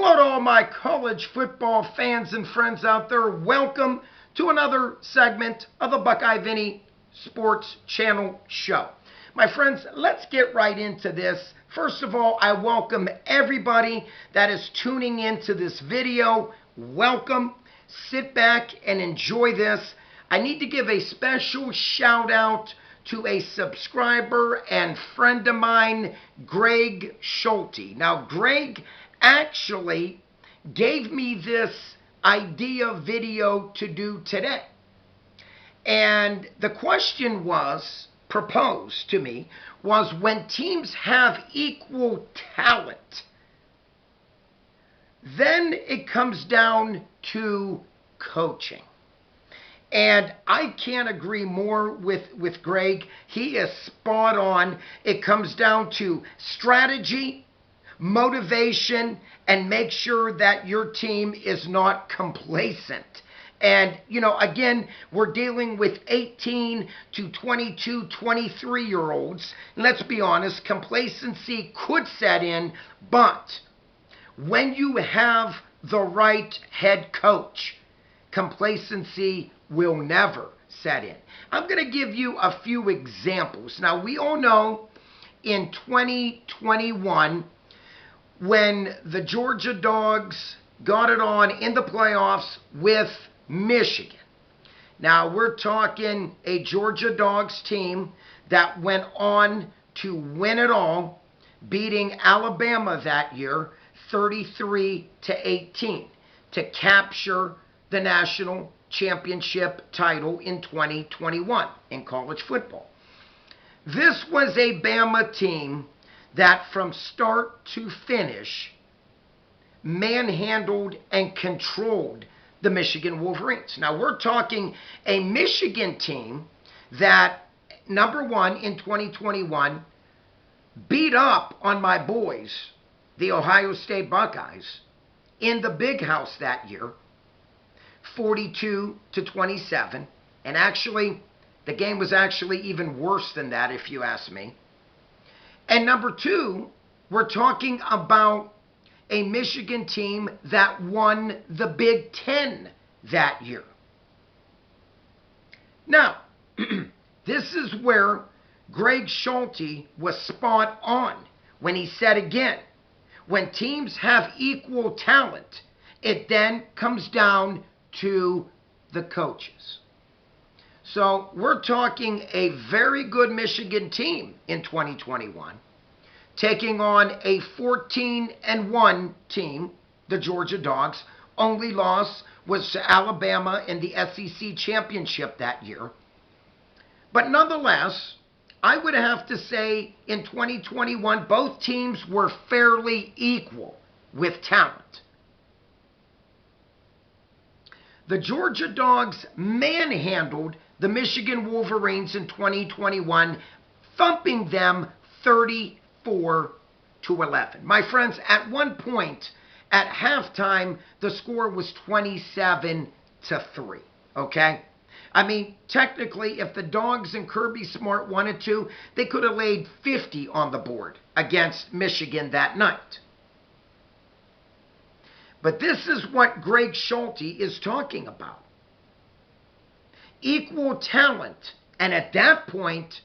Hello to all my college football fans and friends out there. Welcome to another segment of the Buckeye Vinny Sports Channel show. My friends, let's get right into this. First of all, I welcome everybody that is tuning into this video. Welcome. Sit back and enjoy this. I need to give a special shout out to a subscriber and friend of mine, Greg Schulte. Now, Greg actually gave me this idea video to do today. And the question was proposed to me was, when teams have equal talent, then it comes down to coaching. And I can't agree more with Greg. He is spot on. It comes down to strategy, motivation, and make sure that your team is not complacent. And, again, we're dealing with 18 to 22, 23-year-olds. Let's be honest, complacency could set in, but when you have the right head coach, complacency will never set in. I'm going to give you a few examples. Now, we all know in 2021, when the Georgia Dogs got it on in the playoffs with Michigan. Now, we're talking a Georgia Dogs team that went on to win it all, beating Alabama that year 33-18 to capture the national championship title in 2021 in college football. This was a Bama team that from start to finish manhandled and controlled the Michigan Wolverines. Now, we're talking a Michigan team that, number one, in 2021, beat up on my boys, the Ohio State Buckeyes, in the Big House that year, 42-27. And actually, the game was actually even worse than that, if you ask me. And number two, we're talking about a Michigan team that won the Big Ten that year. Now, this is where Greg Schulte was spot on when he said again, when teams have equal talent, it then comes down to the coaches. So we're talking a very good Michigan team in 2021, taking on a 14-1 team, the Georgia Dogs. Only loss was to Alabama in the SEC championship that year. But nonetheless, I would have to say in 2021, both teams were fairly equal with talent. The Georgia Dogs manhandled the Michigan Wolverines in 2021, thumping them 34-11. My friends, at one point, at halftime, the score was 27-3, okay? I mean, technically, if the Dogs and Kirby Smart wanted to, they could have laid 50 on the board against Michigan that night. But this is what Greg Schulte is talking about. Equal talent. And at that point,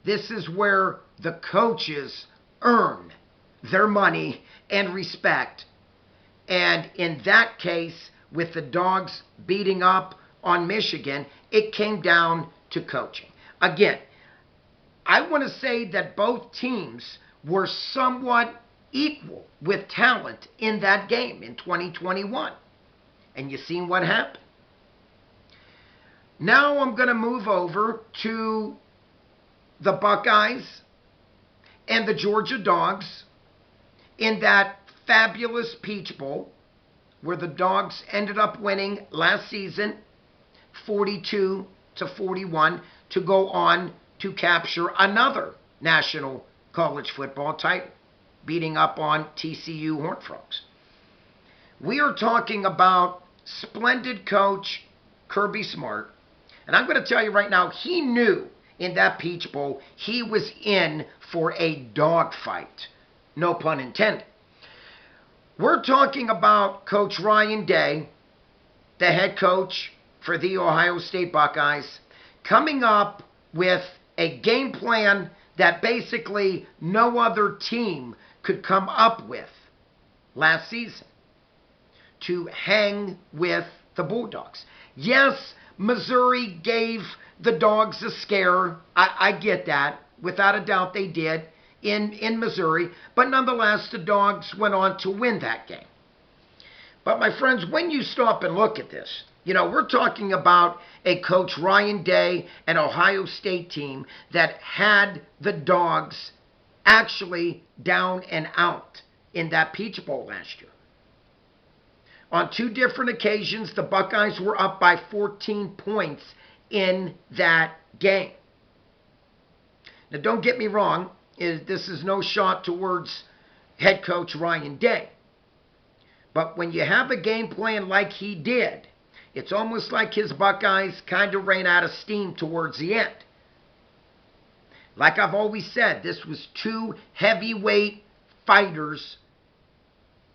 this is where the coaches earn their money and respect. And in that case, with the Dogs beating up on Michigan, it came down to coaching. Again, I want to say that both teams were somewhat equal with talent in that game in 2021. And you seen what happened. Now I'm going to move over to the Buckeyes and the Georgia Dogs in that fabulous Peach Bowl where the Dogs ended up winning last season 42-41 to go on to capture another national college football title, beating up on TCU Horned Frogs. We are talking about splendid coach Kirby Smart. And I'm going to tell you right now, he knew in that Peach Bowl he was in for a dogfight. No pun intended. We're talking about Coach Ryan Day, the head coach for the Ohio State Buckeyes, coming up with a game plan that basically no other team could come up with last season to hang with the Bulldogs. Yes, Missouri gave the Dogs a scare. I get that. Without a doubt they did in Missouri. But nonetheless, the Dogs went on to win that game. But my friends, when you stop and look at this, we're talking about a Coach Ryan Day and Ohio State team that had the Dogs actually down and out in that Peach Bowl last year. On 2 different occasions, the Buckeyes were up by 14 points in that game. Now, don't get me wrong, this is no shot towards head coach Ryan Day. But when you have a game plan like he did, it's almost like his Buckeyes kind of ran out of steam towards the end. Like I've always said, this was 2 heavyweight fighters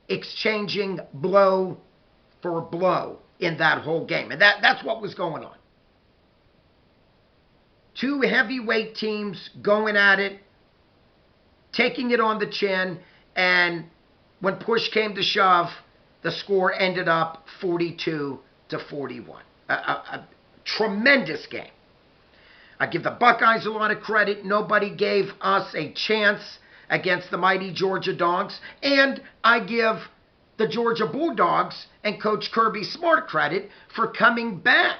exchanging blow for blow in that whole game. And that's what was going on. 2 heavyweight teams going at it, taking it on the chin, and when push came to shove, the score ended up 42-41. A tremendous game. I give the Buckeyes a lot of credit. Nobody gave us a chance against the mighty Georgia Dogs. And I give the Georgia Bulldogs and Coach Kirby Smart credit for coming back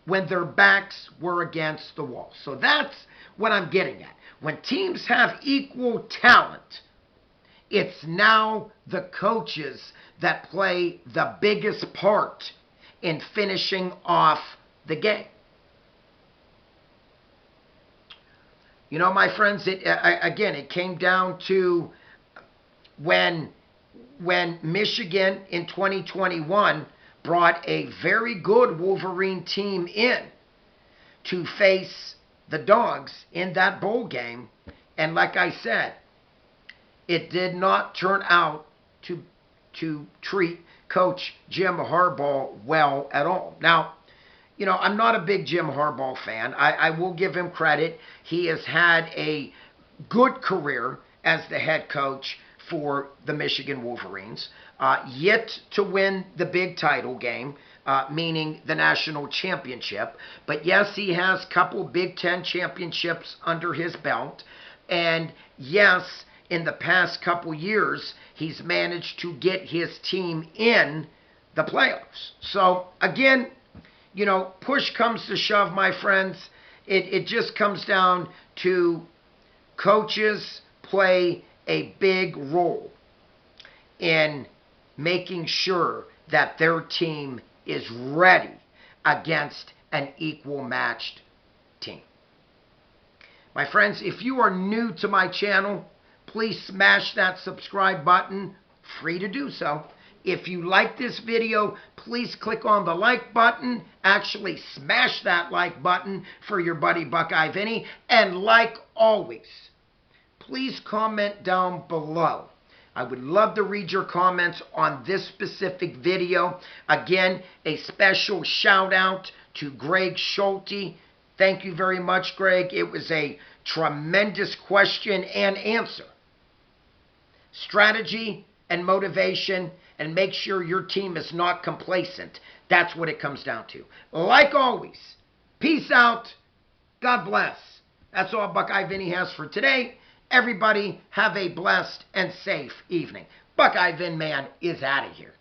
when their backs were against the wall. So that's what I'm getting at. When teams have equal talent, it's now the coaches that play the biggest part in finishing off the game. My friends, it came down to when Michigan in 2021 brought a very good Wolverine team in to face the Dogs in that bowl game. And like I said, it did not turn out to treat Coach Jim Harbaugh well at all. Now, I'm not a big Jim Harbaugh fan. I will give him credit. He has had a good career as the head coach for the Michigan Wolverines, yet to win the big title game, meaning the national championship. But yes, he has a couple Big Ten championships under his belt. And yes, in the past couple years, he's managed to get his team in the playoffs. So, again, push comes to shove, my friends. It just comes down to coaches play a big role in making sure that their team is ready against an equal matched team. My friends, if you are new to my channel, please smash that subscribe button. Free to do so. If you like this video, please click on the like button. Actually, smash that like button for your buddy Buckeye Vinny. And like always, please comment down below. I would love to read your comments on this specific video. Again, a special shout out to Greg Schulte. Thank you very much, Greg. It was a tremendous question and answer. Strategy and motivation, and make sure your team is not complacent. That's what it comes down to. Like always, peace out. God bless. That's all Buckeye Vinny has for today. Everybody have a blessed and safe evening. Buckeye Vin Man is out of here.